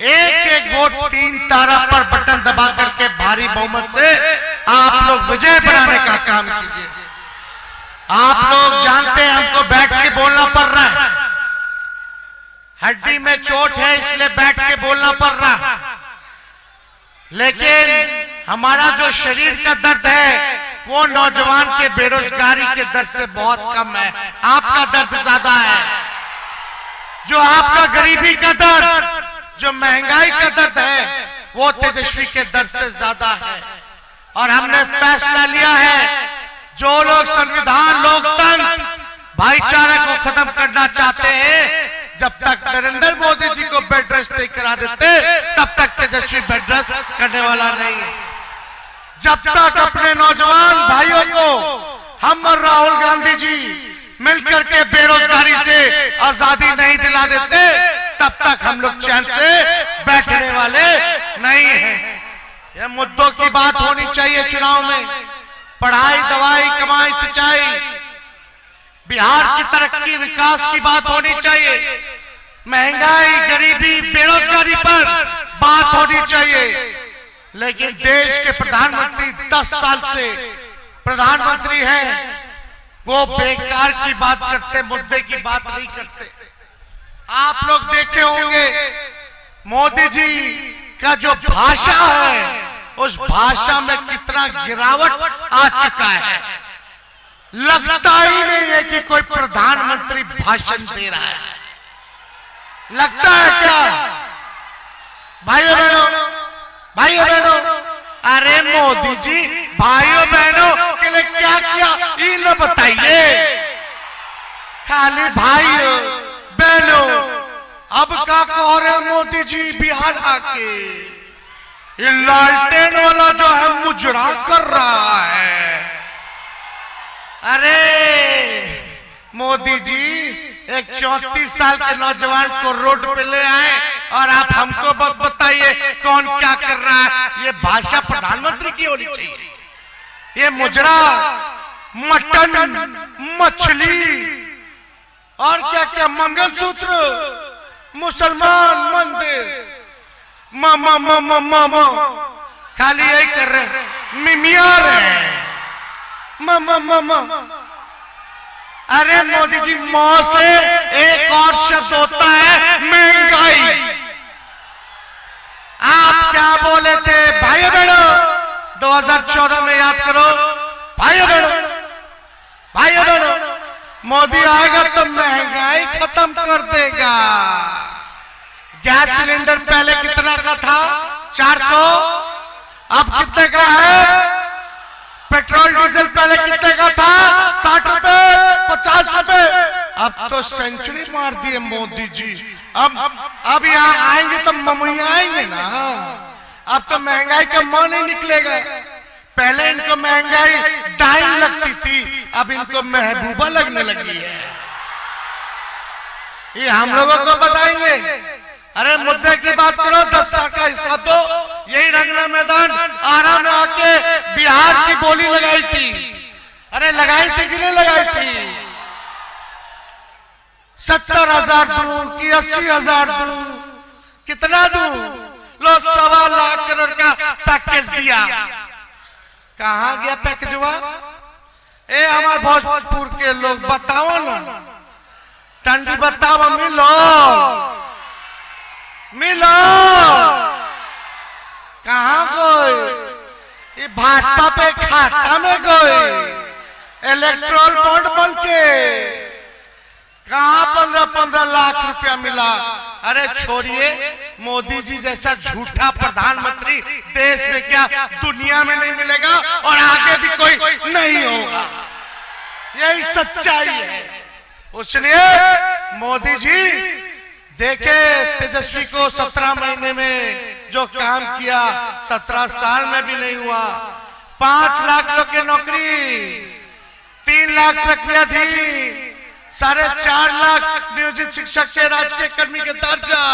एक एक वोट 3 तारा पर बटन दबा करके भारी बहुमत से आप लोग विजय बनाने का काम कीजिए। आप लोग जानते हैं हमको बैठ के बोलना पड़ रहा है, हड्डी में चोट है इसलिए बैठ के बोलना पड़ रहा है, लेकिन हमारा जो शरीर का दर्द है वो नौजवान के बेरोजगारी के दर्द से बहुत कम है। आपका दर्द ज्यादा है, जो आपका गरीबी का दर्द, जो महंगाई का दर्द है वो तेजस्वी के दर्द से ज्यादा है। और हमने फैसला लिया है, जो लोग संविधान, लोकतंत्र, भाईचारे को खत्म करना चाहते हैं, जब तक नरेंद्र मोदी जी को बेड रेस्ट नहीं करा देते तब तक तेजस्वी बेड रेस्ट करने वाला नहीं है। जब तक अपने नौजवान भाइयों को हम और राहुल गांधी जी मिलकर के बेरोजगारी से आजादी नहीं दिला देते तब तक हम लोग चैन से बैठने वाले नहीं हैं। यह मुद्दों की बात होनी चाहिए चुनाव में, पढ़ाई, दवाई, कमाई, सिंचाई, बिहार की तरक्की, विकास की बात होनी चाहिए, महंगाई, गरीबी, बेरोजगारी पर बात होनी चाहिए। लेकिन देश के प्रधानमंत्री 10 साल से प्रधानमंत्री हैं, वो बेकार की बात करते, मुद्दे की बात नहीं करते। आप लोग देखे होंगे मोदी जी का जो भाषा है उस भाषा में कितना गिरावट आ चुका है। लगता ही नहीं है कि कोई प्रधानमंत्री भाषण दे रहा है। लगता है क्या भाइयों बहनों, भाइयों बहनों? अरे मोदी जी भाइयों बहनों के लिए क्या किया ये न बताइए, खाली भाइयों बहनों। अब क्या कह रहे मोदी जी बिहार आके, ये लालटेन वाला जो है मुजरा कर रहा है। अरे मोदी जी एक 34 साल के नौजवान को रोड पे ले आए और आप हमको बताइए कौन क्या कर रहा है। ये भाषा प्रधानमंत्री की होनी चाहिए। ये मुजरा, मटन, मछली और क्या क्या, मंगलसूत्र, मुसलमान मंदिर, मामा मामा मामा, खाली यही कर रहे, मिमिया रहे, मामा मामा। अरे मोदी जी, मौ से एक और शब्द होता है महंगाई। आप क्या बोले थे भाइयों बहनों 2014 में, याद करो भाइयों बहनों, भाइयों बहनों, मोदी आएगा तो महंगाई खत्म कर देगा। गैस सिलेंडर पहले कितना का था? 400, अब कितने का है? पेट्रोल डीजल पहले कितने का था? 60 रुपए, 50 रुपए, अब तो सेंचुरी मार दिए मोदी जी। अब यहाँ आएंगे तो ममुया आएंगे ना, अब तो महंगाई का मुंह नहीं निकलेगा। पहले इनको महंगाई डाइन लगती थी, अब इनको महबूबा लगने लगी है। ये हम लोगों को बताएंगे। अरे मुद्दे की बात करो, 10 साल का हिसाब दो। यही रंगना मैदान आरा में आके बिहार की बोली लगाई थी। अरे लगाई थी कि नहीं लगाई थी? 70,000 दूं कि 80,000 दूं, कितना दूं? लो 1.25 लाख करोड़ का पैकेज दिया। कहाँ गया पैकेजवा? ए हमारे भोजपुर के लोग बताओ ना, ठंडी बताओ, मिलो मिलो। कहाँ गए? ये भाजपा पे खाता में गए, इलेक्ट्रोल बॉन्ड बन के। कहाँ 15-15 लाख रुपया मिला? अरे छोड़िए, मोदी जी जैसा झूठा प्रधानमंत्री देश में क्या दुनिया में नहीं मिलेगा और आगे भी कोई नहीं होगा। यही सच्चाई है। इसलिए मोदी जी देखे तेजस्वी को 17 महीने में जो काम किया 17 साल में भी नहीं हुआ। 5 लाख लोग की नौकरी, 3 लाख प्रक्रिया थी, 4.5 लाख नियोजित शिक्षक के राजकीय कर्मी के दर्जा,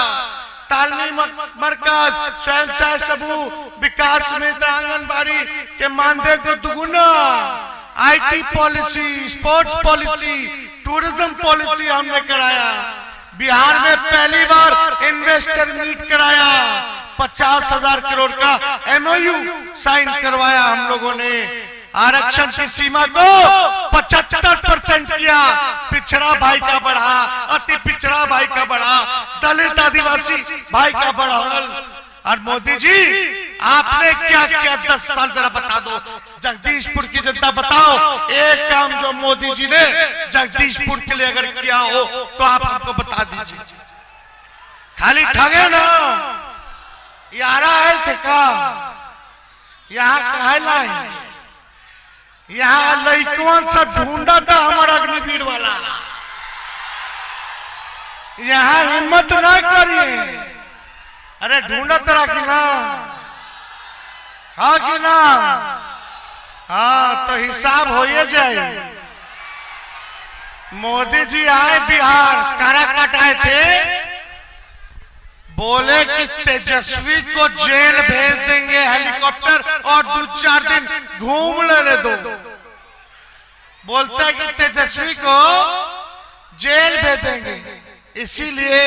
तालमी मरकज, स्वयं सहायता समूह, विकास मित्र, आंगनबाड़ी के मानदेय को दुगुना, IT policy, sports policy, tourism policy हमने कराया, बिहार में पहली बार इन्वेस्टर मीट कराया, 50,000 करोड़ का MOU साइन करवाया हम लोगों ने। आरक्षण की सीमा को 75% किया, पिछड़ा भाई का बढ़ा, अति पिछड़ा भाई का बढ़ा, दलित आदिवासी भाई का बढ़ा। और मोदी जी आपने क्या किया 10 साल, जरा बता दो। जगदीशपुर की जनता बताओ, एक काम जो मोदी जी ने जगदीशपुर के लिए अगर किया हो तो आप हमको बता दीजिए। खाली ठगे ना, यारा आए थे का, यहाँ कहे लाए, यहाँ लड़कवन सब ढूंढा था हमारा अग्निवीर वाला। यहाँ हिम्मत ना करिए, अरे ढूंढा तरह की ना, हाँ कि ना, हाँ तो हिसाब हो ही जाए। मोदी जी आए बिहार, काराकाट आए थे, बोले कि तेजस्वी को जेल भेज देंगे हेलीकॉप्टर और 2-4 दिन घूम लेने दो। बोलते हैं कि तेजस्वी को जेल भेज देंगे, इसीलिए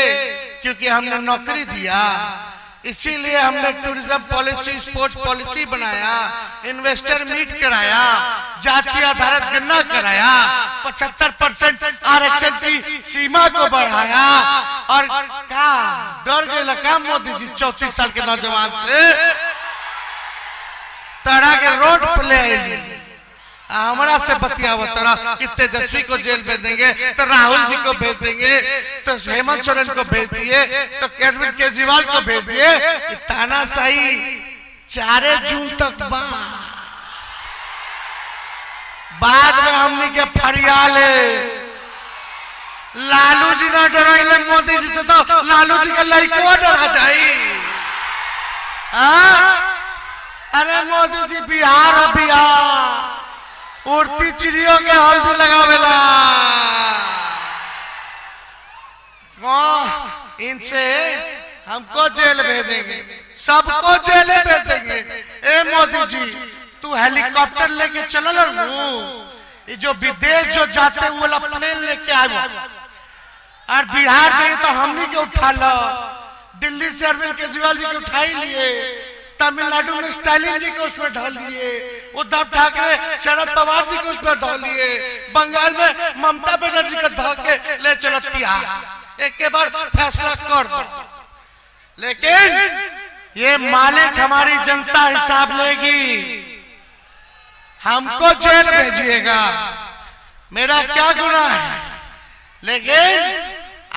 क्योंकि हमने नौकरी दिया, इसीलिए हमने टूरिज्म पॉलिसी, स्पोर्ट्स पॉलिसी बनाया, इन्वेस्टर मीट कराया, जाति आधारित गणना कराया, 75% आरक्षण की सीमा को बढ़ाया। और क्या डर गए का मोदी जी 34 साल के नौजवान से तरह के रोड प्ले हमारा से बतियाव तरह कि तेजस्वी को जेल भेज देंगे, तो राहुल जी को भेज देंगे, तो हेमंत सोरेन को भेज दिए, तो अरविंद केजरीवाल को भेज दिए। तानाशाही 4 जून तक बाद में हमने के फरियाले लालू जी ना डराइले मोदी जी से, तो लालू जी का लड़को डरा जाए। अरे मोदी जी बिहार और बिहार उड़ती चिड़ियों के हल्दी लगावेला, इनसे हमको जेल भेजेंगे, सबको जेल भेज देंगे। ए मोदी जी तू हेलीकॉप्टर लेके चलो ना, ये जो विदेश जो जाते हैं वो प्लेन लेके आए, और बिहार जाइए तो हमनी के उठा लो। दिल्ली से अरविंद केजरीवाल जी को उठा ही लिए, तमिलनाडु में स्टालिन जी को उसमें ढाल दिए, उद्धव ठाकरे शरद पवार जी को उसमें ढाल दिए, बंगाल में ममता बनर्जी को ढा के ले चलो तिहाड़। एक के बाद फैसला कर दो, लेकिन ये मालिक हमारी जनता हिसाब लेगी, हमको जेल भेजिएगा, मेरा क्या गुनाह है। लेकिन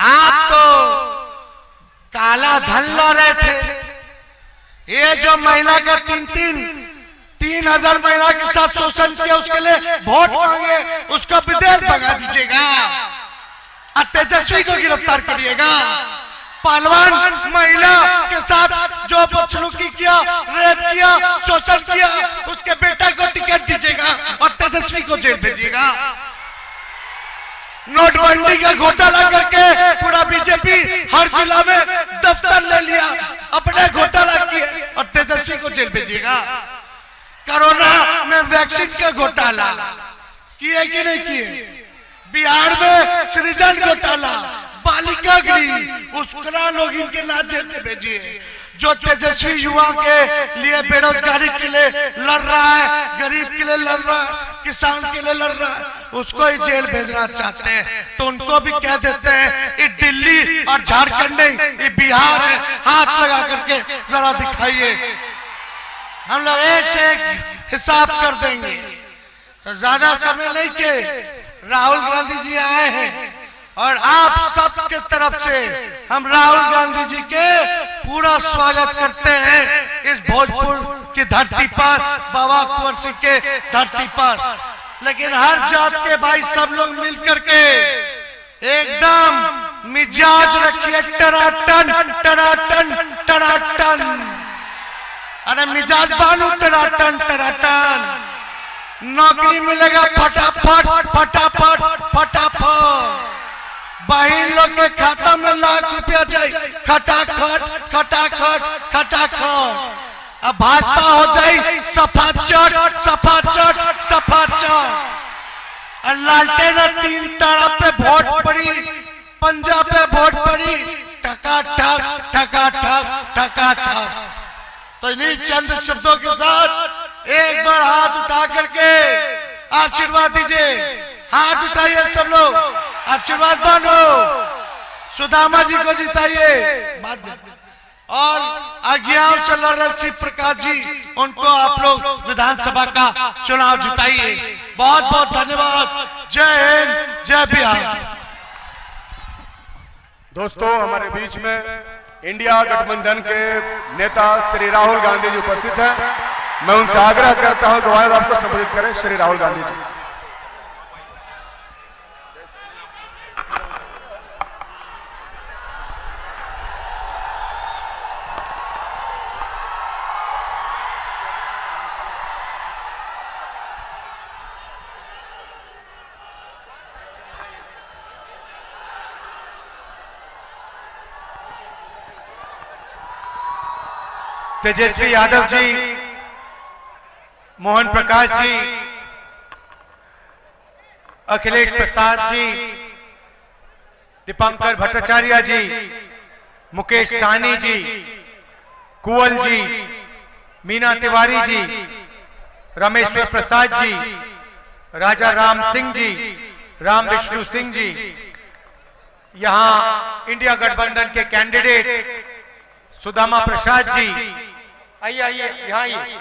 आप तो काला धन ला रहे थे। ये जो महिला का 3,000 महिला के साथ शोषण किया, उसके लिए वोट मांगे, उसको विदेश भगा दीजिएगा और तेजस्वी को गिरफ्तार करिएगा। पहलवान महिला के साथ जो बदसलूकी किया, रेप किया, शोषण किया, उसके बेटा को टिकट दीजिएगा और तेजस्वी को जेल भेजिएगा। नोटबंदी का घोटाला करके पूरा बीजेपी हर जिला में दफ्तर ले लिया, अपने घोटाला किए और तेजस्वी को जेल भेजिएगा। कोरोना में वैक्सीन का घोटाला किए कि नहीं किए? बिहार में सृजन घोटाला, बालिका गृह, उसका लोग इनके ना जेल में भेजिए। जो तेजस्वी युवा के लिए बेरोजगारी के लिए लड़ रहा है, गरीब के लिए लड़ रहा है, किसान के लिए लड़ रहा है, उसको ही जेल भेजना चाहते हैं, तो उनको भी कह देते हैं ये दिल्ली और झारखंड नहीं, ये बिहार है, हाथ लगा करके जरा दिखाइए, हम लोग एक से एक हिसाब कर देंगे। तो ज्यादा समय नहीं के राहुल गांधी जी आए हैं और आप सब के तरफ से हम राहुल गांधी जी के पूरा स्वागत करते हैं इस भोजपुर की धरती पर, बाबा कुंवर सिंह के धरती पर। लेकिन हर जात के भाई सब लोग मिलकर के एकदम मिजाज रखिए टनाटन टनाटन टनाटन। अरे मिजाज बानू टनाटन टनाटन, नौकरी मिलेगा फटाफट फटाफट फटाफट, बहन लोग के खाता में ₹1,00,000 जाए खटाखट खटाखट खटाखट। अब भाजपा हो जाए सफाचट सफाचट सफाचट, और लालटेन 3 तरफ पे वोट पड़ी पंजाब पे वोट पड़ी, टकाटक टकाटक टकाटक। तो इन्हीं चंद शब्दों के साथ एक बार हाथ उठा करके आशीर्वाद दीजिए। हाथ उठाइए सब लोग, आशीर्वाद मानो, सुदामा जी को जिताइए। और अज्ञान से लड़ रहे शिव प्रकाश जी, उनको आप लोग विधानसभा का चुनाव जिताइए। बहुत बहुत धन्यवाद। जय हिंद, जय बिहार। दोस्तों, हमारे बीच में इंडिया गठबंधन के नेता श्री राहुल गांधी जी उपस्थित हैं। मैं उनसे आग्रह करता हूं कि वह आपको संबोधित करें। श्री राहुल गांधी जी। तेजस्वी यादव जी, मोहन प्रकाश जी, अखिलेश प्रसाद जी, दीपांकर भट्टाचार्य जी, मुकेश साहनी जी, कुंवल जी, मीना तिवारी जी, रमेश्वर प्रसाद जी, राजा राम सिंह जी, राम विष्णु सिंह जी, यहां इंडिया गठबंधन के कैंडिडेट सुदामा प्रसाद जी, आइए आइए यहां आइए।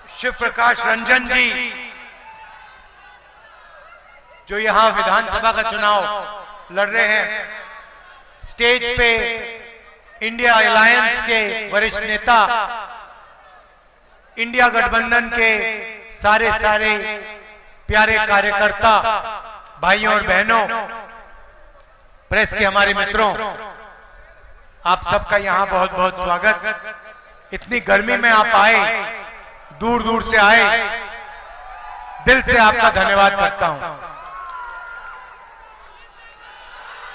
शिव प्रकाश रंजन जी, जो यहां विधानसभा का चुनाव लड़ रहे हैं। स्टेज पे इंडिया अलायंस के वरिष्ठ नेता, इंडिया गठबंधन के सारे प्यारे कार्यकर्ता, भाइयों और बहनों, प्रेस के हमारे मित्रों, आप सबका यहां बहुत बहुत स्वागत। इतनी गर्मी में आप आए, दूर दूर से आए, दिल से आपका धन्यवाद करता हूं।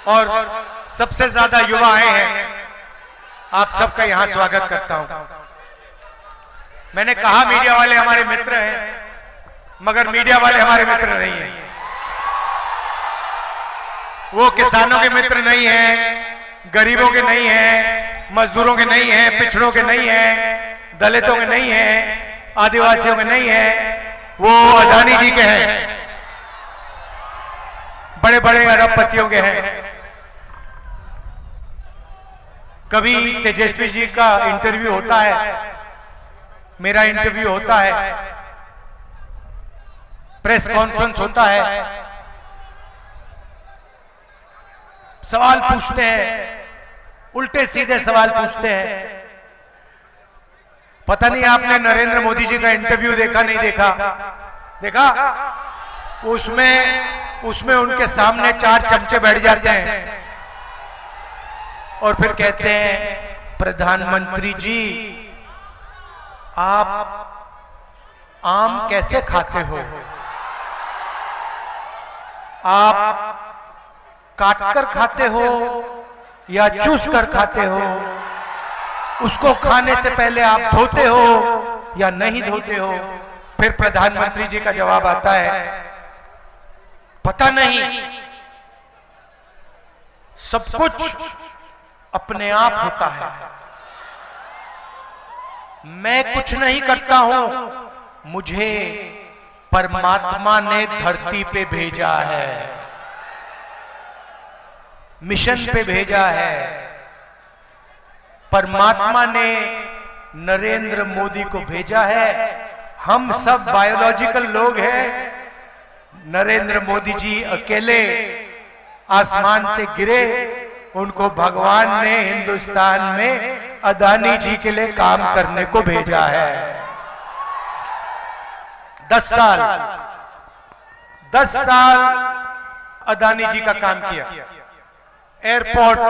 और सबसे ज्यादा युवा आए हैं, आप सबका यहां स्वागत करता हूं। मैंने कहा मीडिया वाले हमारे मित्र हैं, मगर मीडिया वाले हमारे मित्र नहीं हैं। वो किसानों के मित्र नहीं हैं, गरीबों के नहीं हैं, मजदूरों के नहीं हैं, पिछड़ों के नहीं हैं, दलितों के नहीं हैं, आदिवासियों के नहीं हैं। वो अदानी जी के हैं, बड़े बड़े अरबपतियों के हैं। कभी तेजस्वी जी का इंटरव्यू होता है, मेरा इंटरव्यू होता है, प्रेस कॉन्फ्रेंस होता है, सवाल पूछते हैं, उल्टे सीधे सवाल पूछते हैं। पता नहीं आपने नरेंद्र मोदी जी का इंटरव्यू देखा नहीं देखा? देखा? उसमें उनके सामने 4 चमचे बैठ जाते हैं और फिर कहते हैं, प्रधानमंत्री जी आप आम कैसे खाते हो? आप काटकर खाते हो या चूस कर खाते हो? उसको खाने से पहले आप धोते हो या नहीं धोते हो? फिर प्रधानमंत्री जी का जवाब आता है, पता नहीं, सब कुछ अपने आप होता है, मैं कुछ नहीं करता हूं, मुझे परमात्मा ने धरती पे भेजा है, मिशन पे भेजा है। परमात्मा ने नरेंद्र मोदी को भेजा है। हम सब बायोलॉजिकल लोग हैं। नरेंद्र मोदी जी अकेले आसमान से गिरे, उनको भगवान ने हिंदुस्तान में अदानी जी के लिए काम करने को भेजा है। 10 साल अदानी जी का काम किया। एयरपोर्ट,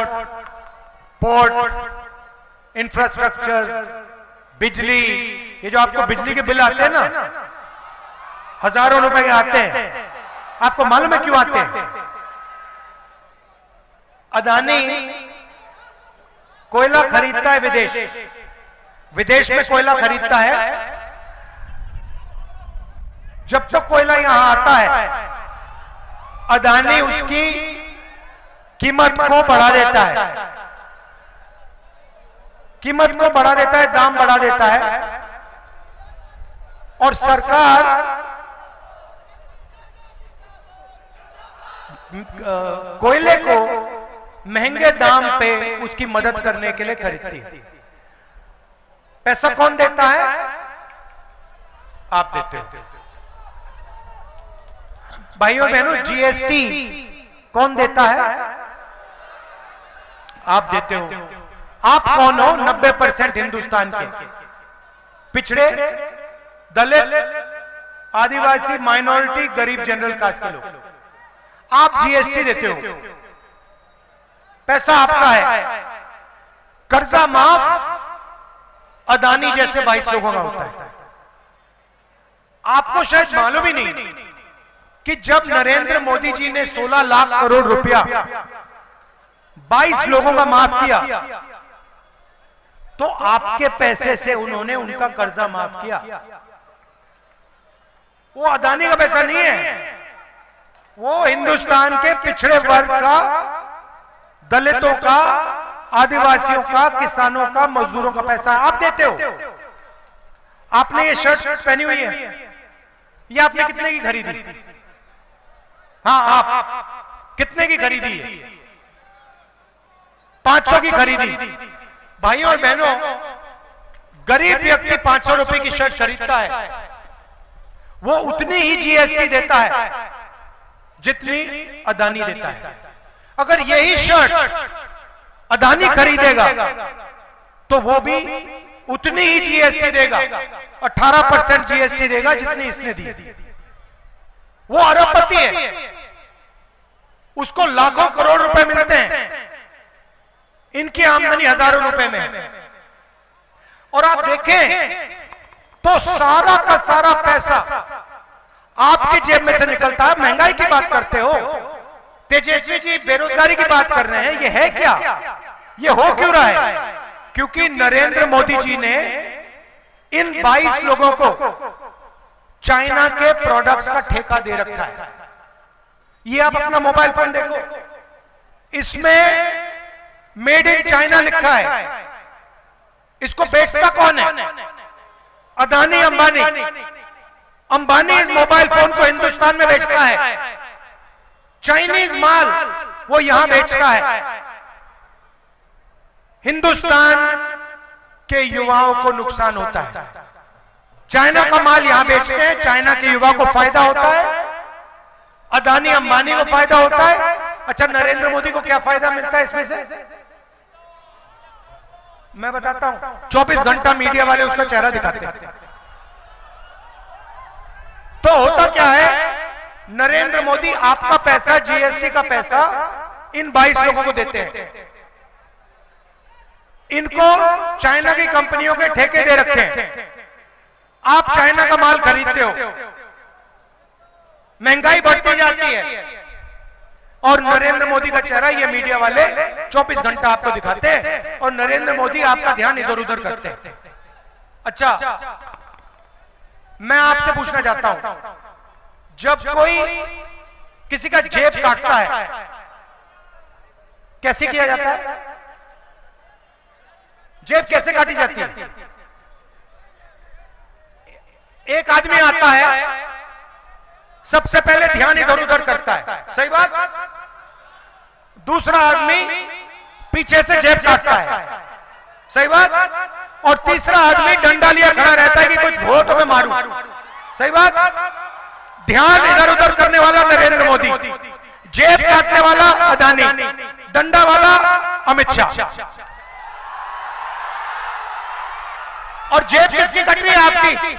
पोर्ट, इंफ्रास्ट्रक्चर, बिजली, ये जो आपको बिजली के बिल आते हैं ना, हजारों रुपए के आते हैं। आपको मालूम है क्यों आते हैं? अदानी कोयला खरीदता है विदेश में कोयला खरीदता है। जब तक कोयला यहां आता है, अदानी उसकी कीमत को बढ़ा देता है, दाम बढ़ा देता है, और सरकार कोयले को महंगे दाम पे उसकी मदद करने के लिए खरीदती है। पैसा कौन देता है? आप देते हो। भाइयों बहनों, जीएसटी कौन देता है? आप देते हो। आप कौन हो? 90% हिंदुस्तान के पिछड़े, दलित, आदिवासी, माइनॉरिटी, गरीब, जनरल कास्ट के लोग। आप जीएसटी देते हो, पैसा आपका है। कर्जा माफ अदानी जैसे 22 लोगों का होता है। आपको शायद मालूम ही नहीं कि जब नरेंद्र मोदी जी ने 16 लाख करोड़ रुपया 22 लोगों का माफ किया, तो आपके पैसे से उन्होंने उनका कर्जा माफ किया। वो अदानी का पैसा नहीं है, वो हिंदुस्तान के पिछड़े वर्ग का, दलितों का, आदिवासियों का, किसानों का, मजदूरों का पैसा आप देते हो। आपने ये शर्ट पहनी हुई है, ये आपने कितने की खरीदी? हाँ, आप कितने की खरीदी है? 500 की खरीदी। भाइयों और बहनों, गरीब व्यक्ति 500 रुपए की शर्ट खरीदता है, वो उतनी ही जीएसटी देता है जितनी अदानी देता है। अगर यही शर्ट अदानी खरीदेगा तो वो भी उतनी ही जीएसटी देगा, 18% जीएसटी देगा जितनी इसने दी। वो अरबपति है, उसको लाखों करोड़ रुपए मिलते हैं, इनकी आमदनी हजारों रुपए में है। और आप देखें तो सारा का सारा पैसा आपकी जेब में से निकलता है। महंगाई की बात करते हो, तेजस्वी जी बेरोजगारी की बात कर रहे हैं, ये है क्या? ये हो क्यों रहा है? क्योंकि नरेंद्र मोदी जी ने इन 22 लोगों को चाइना के प्रोडक्ट्स का ठेका दे रखा है। ये आप अपना मोबाइल फोन देखो, इसमें मेड इन चाइना लिखा है। इसको बेचता कौन है? अदानी, अंबानी। अंबानी इस मोबाइल फोन को हिंदुस्तान में बेचता है, चाइनीज माल वो यहां बेचता है। हिंदुस्तान के युवाओं को नुकसान होता है। चाइना का माल यहां बेचते हैं, चाइना के युवा को फायदा होता है, अदानी अंबानी को फायदा होता है। अच्छा, नरेंद्र मोदी को क्या फायदा मिलता है इसमें से? मैं बताता हूं। 24 घंटा मीडिया वाले उसका चेहरा दिखाते हैं। तो होता क्या है? नरेंद्र मोदी आपका पैसा, जीएसटी का पैसा इन 22 लोगों को देते हैं। इनको चाइना की कंपनियों के ठेके दे रखे हैं। आप चाइना का माल खरीदते हो, महंगाई बढ़ती जाती है, और नरेंद्र मोदी का चेहरा ये मीडिया वाले 24 घंटा आपको दिखाते हैं, और नरेंद्र मोदी आपका ध्यान इधर उधर करते हैं। अच्छा, मैं आपसे पूछना चाहता हूं, जब कोई किसी का जेब काटता है, कैसे किया जाता है? जेब कैसे काटी जाती है? एक आदमी आता है, सबसे पहले ध्यान इधर उधर करता है, सही बात। दूसरा आदमी पीछे से जेब काटता है, सही बात। और तीसरा आदमी डंडा लिया खड़ा रहता है कि कुछ हो तो मैं मारूं, सही बात। ध्यान इधर उधर करने वाला नरेंद्र मोदी, जेब काटने वाला अदानी, डंडा वाला अमित शाह। और जेब किसकी कट रही है? आपकी।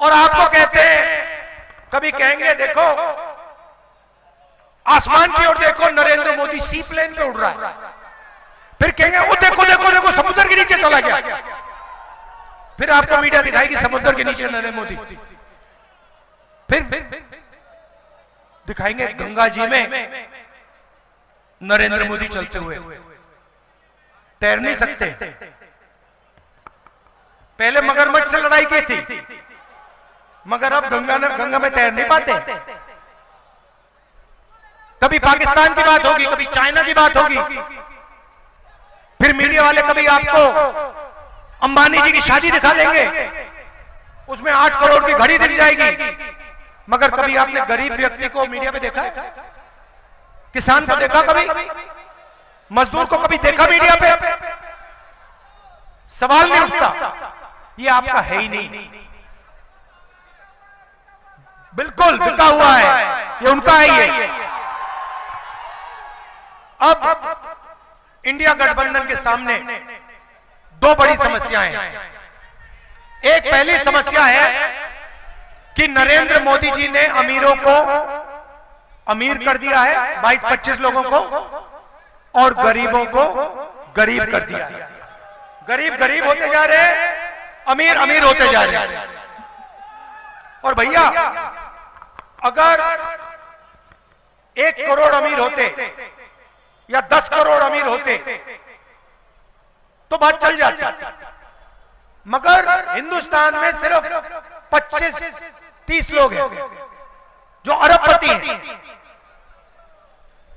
और आपको कहते हैं, कभी कहेंगे देखो आसमान की ओर देखो, नरेंद्र मोदी सी प्लेन पे उड़ रहा है। फिर कहेंगे वो देखो देखो देखो समुद्र के नीचे चला गया। फिर आपको मीडिया दिखाएगी समुद्र के नीचे नरेंद्र मोदी। फिर दिखाएंगे गंगा जी में नरेंद्र मोदी चलते हुए। तैर नहीं सकते। पहले मगरमच्छ से लड़ाई की थी, मगर अब गंगा में तैर नहीं पाते। कभी पाकिस्तान की बात होगी, कभी चाइना की बात होगी, फिर मीडिया वाले कभी आपको अंबानी जी की शादी दिखा देंगे, उसमें 8 करोड़ की घड़ी दिख जाएगी। मगर कभी आपने गरीब व्यक्ति को मीडिया पे देखा है? किसान को देखा कभी? मजदूर को कभी देखा मीडिया पे? सवाल नहीं उठता। ये आपका है ही नहीं, बिल्कुल बिका हुआ है, ये उनका है। ये अब इंडिया गठबंधन के सामने 2 बड़ी समस्याएं हैं। एक पहली समस्या है कि नरेंद्र मोदी जी ने अमीरों को अमीर कर दिया है, 22-25 लोगों को, और गरीबों को गरीब कर दिया है। गरीब गरीब होते जा रहे हैं, अमीर अमीर होते जा रहे हैं। और भैया, अगर 1 करोड़ अमीर होते या 10 करोड़ अमीर होते तो बात चल जाती, मगर हिंदुस्तान में सिर्फ 25-30 लोग हैं जो अरबपति हैं,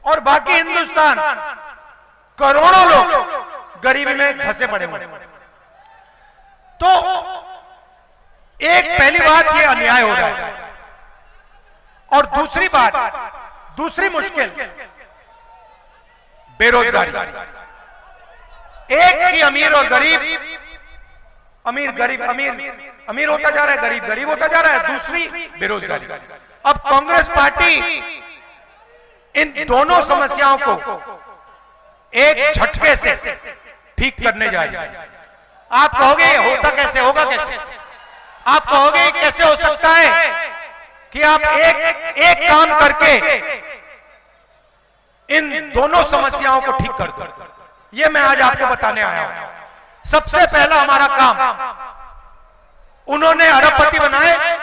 और बाकी हिंदुस्तान करोड़ों लोग गरीबी में धंसे पड़े हुए। तो एक पहली बात, ये अन्याय हो रहा है। और दूसरी बात, दूसरी मुश्किल, बेरोजगारी। एक ही अमीर और गरीब, अमीर गरीब, अमीर अमीर होता जा रहा है, गरीब गरीब होता जा रहा है। दूसरी बेरोजगारी। अब कांग्रेस पार्टी इन दोनों समस्याओं को एक झटके से ठीक करने जाएगी। आप कहोगे होता कैसे, होगा कैसे? आप कहोगे कैसे हो सकता है कि आप एक काम करके इन दोनों समस्याओं को ठीक कर दो? ये मैं आज आपको बताने आया हूं। सबसे पहला हमारा काम, उन्होंने अरबपति बनाए,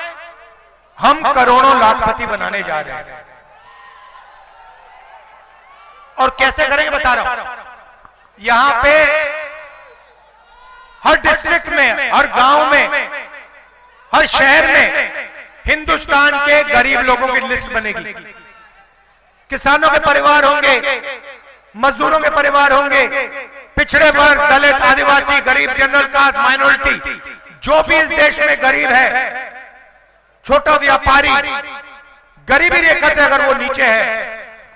हम करोड़ों लाखपति बनाने जा रहे हैं। और कैसे करेंगे बता रहा हूं। यहां पे हर डिस्ट्रिक्ट में, हर गांव में, हर शहर में हिंदुस्तान के गरीब लोगों की लिस्ट बनेगी। किसानों के परिवार होंगे, मजदूरों के परिवार होंगे, पिछड़े वर्ग, दलित, आदिवासी, गरीब, जनरल कास्ट, माइनॉरिटी, जो भी इस देश में गरीब है, छोटा व्यापारी, गरीबी रेखा से अगर वो नीचे है,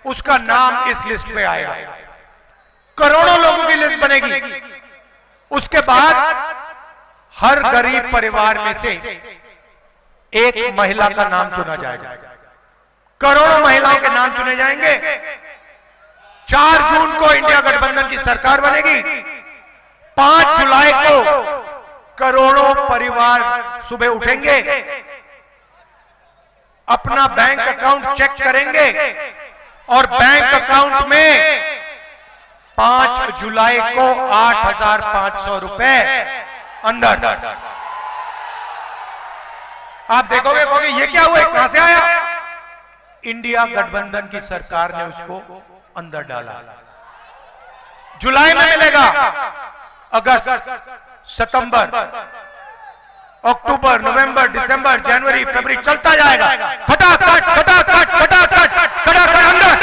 उसका नाम इस लिस्ट में आएगा। करोड़ों लोगों की लिस्ट बनेगी। उसके बाद हर गरीब परिवार में से एक महिला का नाम चुना जाएगा। करोड़ों महिलाओं के नाम चुने जाएंगे। 4 जून को इंडिया गठबंधन की सरकार बनेगी। 5 जुलाई को करोड़ों परिवार सुबह उठेंगे, अपना बैंक अकाउंट चेक करेंगे, और बैंक अकाउंट में 5 जुलाई को 8,500 रुपए अंदर। आप देखोगे कहोगे ये क्या हुआ, कहां से आया? इंडिया गठबंधन की सरकार ने उसको अंदर डाला। जुलाई में मिलेगा, अगस्त, सितंबर, अक्टूबर, नवंबर, दिसंबर, जनवरी, फरवरी, चलता जाएगा। खटाखट खटाखट खटाखट खटाखट अंदर।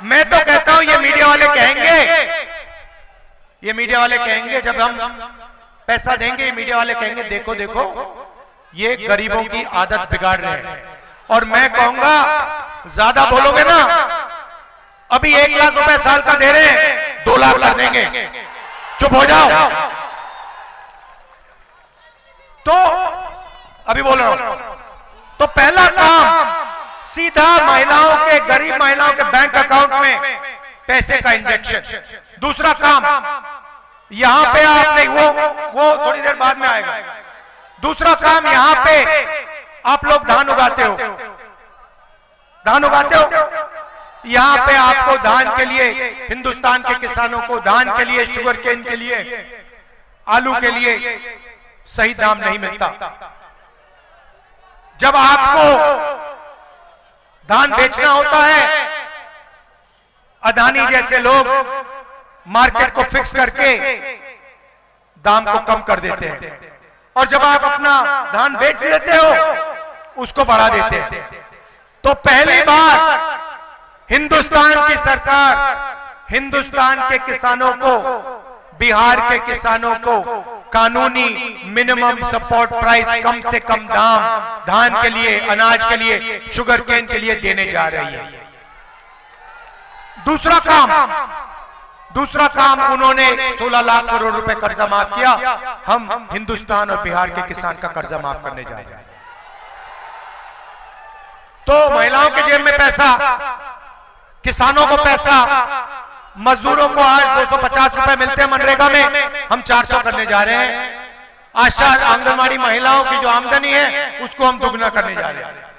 मैं तो कहता हूं ये मीडिया वाले कहेंगे, जब हम पैसा देंगे, मीडिया वाले कहेंगे देखो देखो ये गरीबों की आदत बिगाड़ रहे हैं। और मैं कहूंगा ज्यादा बोलोगे ना, अभी 1 लाख रुपए साल का दे रहे हैं, 2 लाख कर देंगे, चुप हो जाओ। तो अभी बोल रहा हूं, तो पहला काम सीधा महिलाओं के, गरीब महिलाओं के बैंक अकाउंट में पैसे का इंजेक्शन। दूसरा काम, यहां पे आपने वो थोड़ी देर बाद में आएगा। दूसरा काम, यहां पे आप लोग धान उगाते हो, यहां पे आपको धान के लिए, हिंदुस्तान के किसानों को धान के लिए, शुगर केन के लिए, आलू के लिए सही दाम नहीं मिलता। जब आपको धान बेचना होता है, अदानी जैसे लोग मार्केट को फिक्स करके दाम को कम कर देते हैं, और जब आप अपना धान बेच देते हो उसको बढ़ा देते हैं। तो पहली बार हिंदुस्तान की सरकार हिंदुस्तान के किसानों को, बिहार के किसानों को कानूनी मिनिमम सपोर्ट प्राइस, कम से कम दाम धान के लिए, अनाज के लिए, शुगर केन के लिए देने जा रही है। दूसरा काम उन्होंने 16 लाख करोड़ रुपए कर्जा माफ किया। हम हिंदुस्तान और बिहार के किसान का कर्जा माफ करने जा रहे हैं। तो महिलाओं के जेब में पैसा, किसानों को पैसा, मजदूरों को आज 250 रुपए मिलते हैं मनरेगा में, हम 400 करने जा रहे हैं। आशा आंगनवाड़ी महिलाओं की जो आमदनी है उसको हम दुगना करने जा रहे हैं।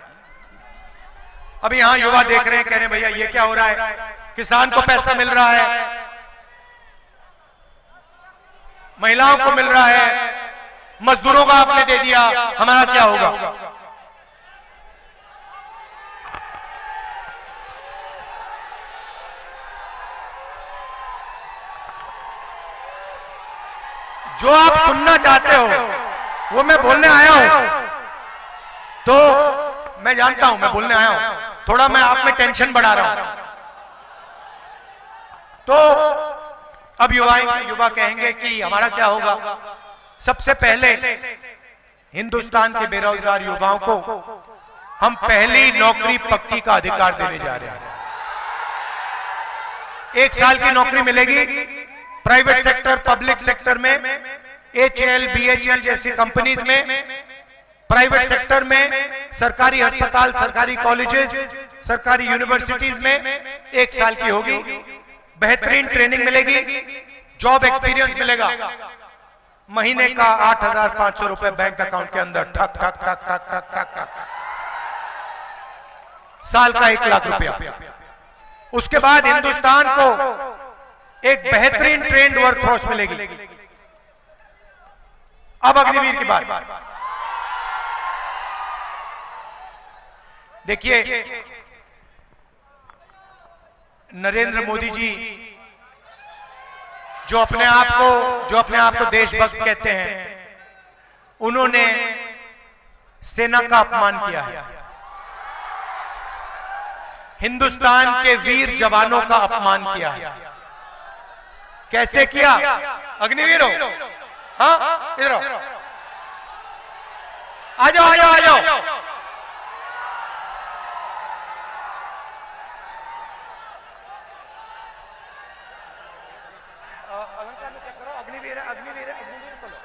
अभी यहां युवा देख रहे हैं, कह रहे हैं भैया ये क्या हो रहा है, किसान को पैसा मिल रहा है, महिलाओं को मिल रहा है, मजदूरों का आपने दे दिया, हमारा क्या होगा? जो आप सुनना चाहते हो वो मैं बोलने आया हूं। तो मैं जानता हूं मैं बोलने आया हूं, थोड़ा मैं आप में टेंशन बढ़ा रहा हूं। तो अब युवा कहेंगे कि हमारा क्या होगा। सबसे पहले हिंदुस्तान के बेरोजगार युवाओं को हम पहली नौकरी पक्की का अधिकार देने जा रहे हैं। 1 साल की नौकरी मिलेगी प्राइवेट सेक्टर, पब्लिक सेक्टर में, HL, BHL जैसी कंपनीज में, प्राइवेट सेक्टर में, सरकारी अस्पताल, सरकारी कॉलेजेस, सरकारी यूनिवर्सिटीज में 1 साल की होगी। बेहतरीन ट्रेनिंग मिलेगी, जॉब एक्सपीरियंस मिलेगा। महीने का 8,500 रुपए बैंक अकाउंट के अंदर ठक ठक ठक ठक ठक ठक ठक, साल का 1 लाख रुपया। उसके बाद हिंदुस्तान को एक बेहतरीन ट्रेंड वर्कफोर्स मिलेगी। अब अग्निवीर की बात देखिए, नरेंद्र मोदी जी जो अपने आप को देशभक्त कहते हैं, उन्होंने सेना का अपमान किया है, हिंदुस्तान के वीर जवानों का अपमान किया है। कैसे किया? अग्निवीर हो, हाँ इधर आओ, आ जाओ आ जाओ आ जाओ। अग्निवीर है, अग्निवीर है, अग्निवीर को लो।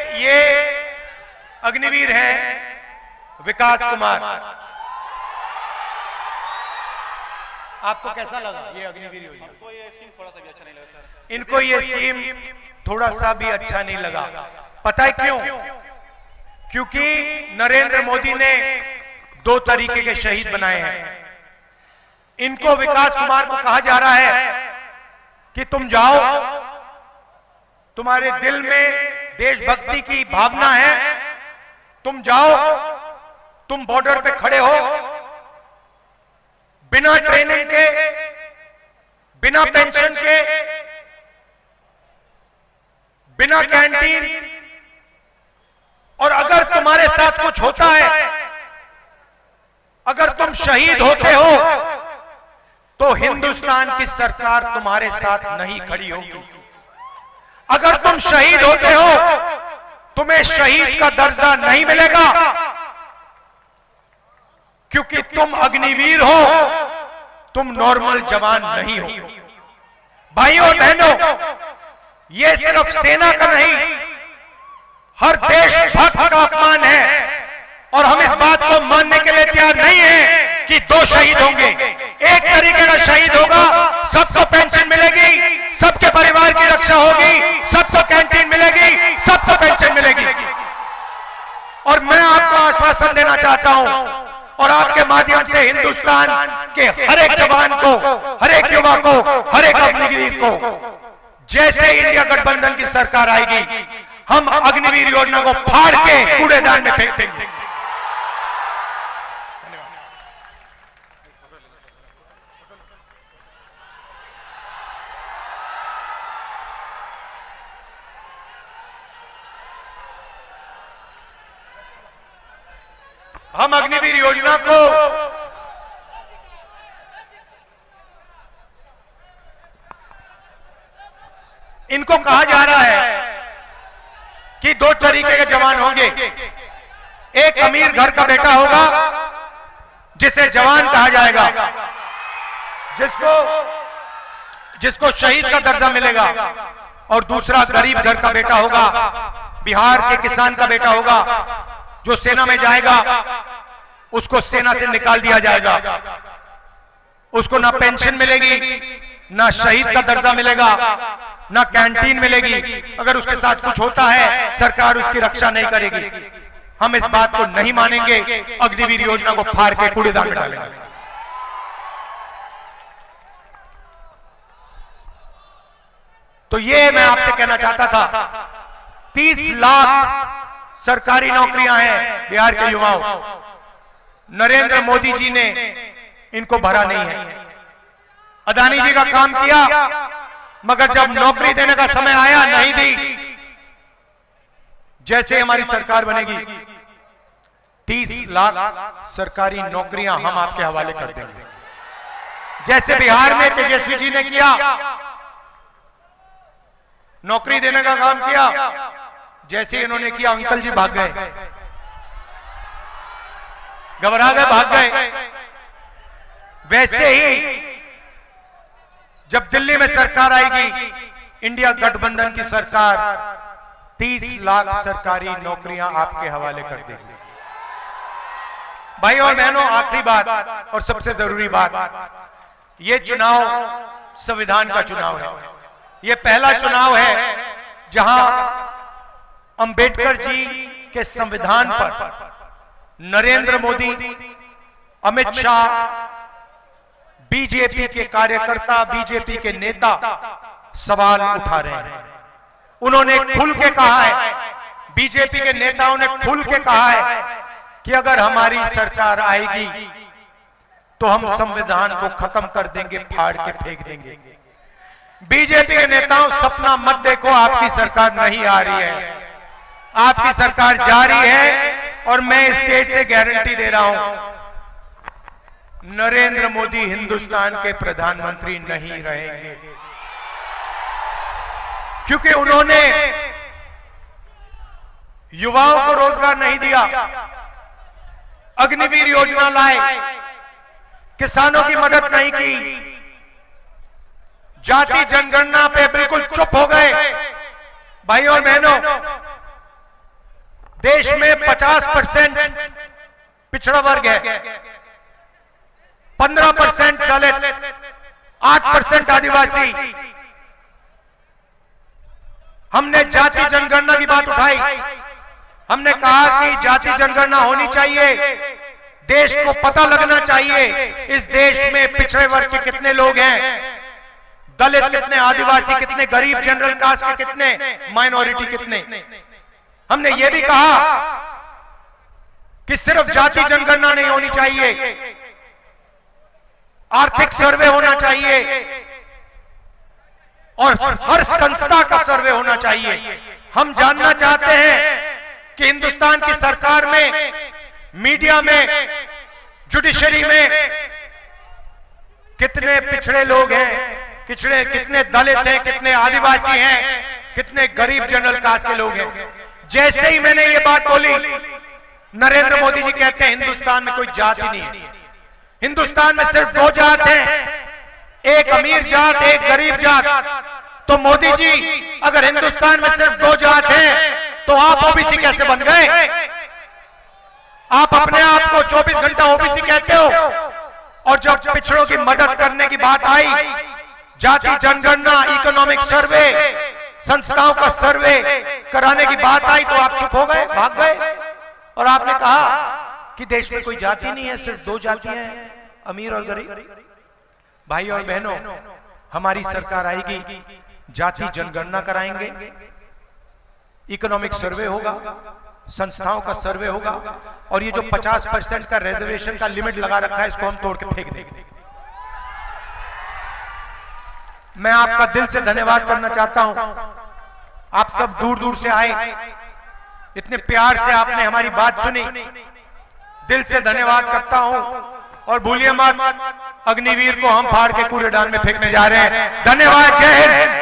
ये अग्निवीर है विकास कुमार। आपको कैसा लगा ये अग्निवीर योजना? हमको ये स्कीम थोड़ा सा भी अच्छा नहीं लगा सर। इनको ये स्कीम थोड़ा सा भी अच्छा नहीं लगा। पता है क्यों? क्योंकि नरेंद्र मोदी ने 2 तरीके के शहीद बनाए हैं। इनको विकास कुमार को कहा जा रहा है कि तुम जाओ, तुम्हारे दिल में देशभक्ति की भावना है, तुम जाओ, तुम बॉर्डर पे खड़े हो, बिना ट्रेनिंग के, बिना पेंशन के, बिना कैंटीन, और अगर तुम्हारे साथ कुछ होता है, अगर तुम शहीद होते हो, तो हिंदुस्तान की सरकार तुम्हारे साथ नहीं खड़ी होगी। अगर तुम शहीद होते हो, तुम्हें शहीद का दर्जा नहीं मिलेगा, क्योंकि तुम अग्निवीर हो, तुम नॉर्मल जवान नहीं हो। भाइयों और बहनों, यह सिर्फ सेना का नहीं, हर देशभक्त का अपमान है। और हम इस बात को मानने के लिए तैयार नहीं है कि 2 शहीद होंगे। एक तरीके का शहीद होगा, सबको पेंशन मिलेगी, सबके परिवार की रक्षा होगी, सबको कैंटीन मिलेगी, सबको पेंशन मिलेगी। और मैं आपको आश्वासन देना चाहता हूं, और आपके माध्यम से हिंदुस्तान के हर एक जवान को, हर एक युवा को, हर एक अग्निवीर को, जैसे इंडिया गठबंधन की सरकार आएगी, हम अग्निवीर योजना को फाड़ के कूड़ेदान में फेंक देंगे। हम अग्निवीर योजना को इनको कहा जा रहा है कि 2 तरीके के जवान होंगे। एक अमीर घर का बेटा होगा, जिसे जवान कहा जाएगा, जिसको शहीद का दर्जा मिलेगा। और दूसरा गरीब घर का बेटा होगा, बिहार के किसान का बेटा होगा, जो सेना में जाएगा, उसको सेना से निकाल दिया जाएगा। उसको ना पेंशन मिलेगी, ना शहीद का दर्जा मिलेगा, ना कैंटीन मिलेगी। अगर उसके साथ कुछ होता है, सरकार उसकी रक्षा नहीं करेगी। हम इस बात को नहीं मानेंगे, अग्निवीर योजना को फाड़ के कूड़ेदान में डालेंगे। तो ये मैं आपसे कहना चाहता था, 30 लाख सरकारी नौकरियां हैं बिहार के युवाओं। नरेंद्र मोदी जी ने इनको भरा नहीं है। अदानी जी का काम किया, मगर जब नौकरी देने का समय आया, नहीं दी। जैसे हमारी सरकार बनेगी, 30 लाख सरकारी नौकरियां हम आपके हवाले कर देंगे। जैसे बिहार में तेजस्वी जी ने किया, नौकरी देने का काम किया, जैसे इन्होंने किया, अंकल जी भाग गए, घबरा गए, भाग गए। वैसे ही जब दिल्ली में सरकार आएगी, इंडिया गठबंधन की सरकार 30 लाख सरकारी नौकरियां आपके हवाले कर देगी। भाई और बहनों, आखिरी बात और सबसे जरूरी बात, यह चुनाव संविधान का चुनाव है। यह पहला चुनाव है जहां अंबेडकर जी के संविधान पर नरेंद्र मोदी, अमित शाह, बीजेपी के कार्यकर्ता, बीजेपी के नेता सवाल उठा रहे हैं। उन्होंने खुल के कहा है, बीजेपी के नेताओं ने खुल के कहा है कि अगर हमारी सरकार आएगी तो हम संविधान को खत्म कर देंगे, फाड़ के फेंक देंगे। बीजेपी के नेताओं, सपना मत देखो, आपकी सरकार नहीं आ रही है, आपकी सरकार जारी है। और मैं स्टेज से गारंटी दे रहा हूं, नरेंद्र मोदी हिंदुस्तान के प्रधानमंत्री नहीं रहेंगे, क्योंकि उन्होंने युवाओं को रोजगार नहीं दिया, अग्निवीर योजना लाए, किसानों की मदद नहीं की, जाति जनगणना पे बिल्कुल चुप हो गए। भाइयों और बहनों, देश में 50% पिछड़ा वर्ग है, 15% दलित, 8% आदिवासी। हमने जाति जनगणना की बात उठाई, हमने कहा कि जाति जनगणना होनी चाहिए, देश को पता लगना चाहिए इस देश में पिछड़े वर्ग के कितने लोग हैं, दलित कितने, आदिवासी कितने, गरीब जनरल कास्ट के कितने, माइनॉरिटी कितने। हमने यह भी कहा कि सिर्फ जाति जनगणना नहीं होनी चाहिए, आर्थिक सर्वे होना चाहिए और हर संस्था का सर्वे होना चाहिए। हम जानना चाहते हैं कि हिंदुस्तान की सरकार में, मीडिया में, जुडिशरी में कितने पिछड़े लोग हैं, कितने दलित हैं, कितने आदिवासी हैं, कितने गरीब जनरल कास्ट के लोग हैं। जैसे ही मैंने ये बात बोली, नरेंद्र मोदी जी कहते हैं हिंदुस्तान में कोई जाति नहीं है, हिंदुस्तान में सिर्फ दो जात हैं, एक अमीर जात, एक गरीब जात। तो मोदी जी, अगर हिंदुस्तान में सिर्फ दो जात है तो आप ओबीसी कैसे बन गए? आप अपने आप को 24 घंटा ओबीसी कहते हो, और जब पिछड़ों की मदद करने की बात आई, जाति जनगणना, इकोनॉमिक सर्वे, संस्थाओं का सर्वे कराने की बात आई, तो आप चुप हो गए, भाग गए, और आपने कहा कि देश में कोई जाति नहीं है, सिर्फ दो जातियां हैं, अमीर और गरीब। भाई और बहनों, हमारी सरकार आएगी, जाति जनगणना कराएंगे, इकोनॉमिक सर्वे होगा, संस्थाओं का सर्वे होगा, और ये जो 50% का रिजर्वेशन का लिमिट लगा रखा है, इसको हम तोड़ के फेंक देंगे। मैं आपका दिल से धन्यवाद करना चाहता हूं। आप सब दूर दूर से आए, इतने प्यार से आपने हमारी बात सुनी, दिल से धन्यवाद करता हूं। और भूलिए मत, अग्निवीर को हम फाड़ के कूड़ेदान में फेंकने जा रहे हैं। धन्यवाद, जय हिंद।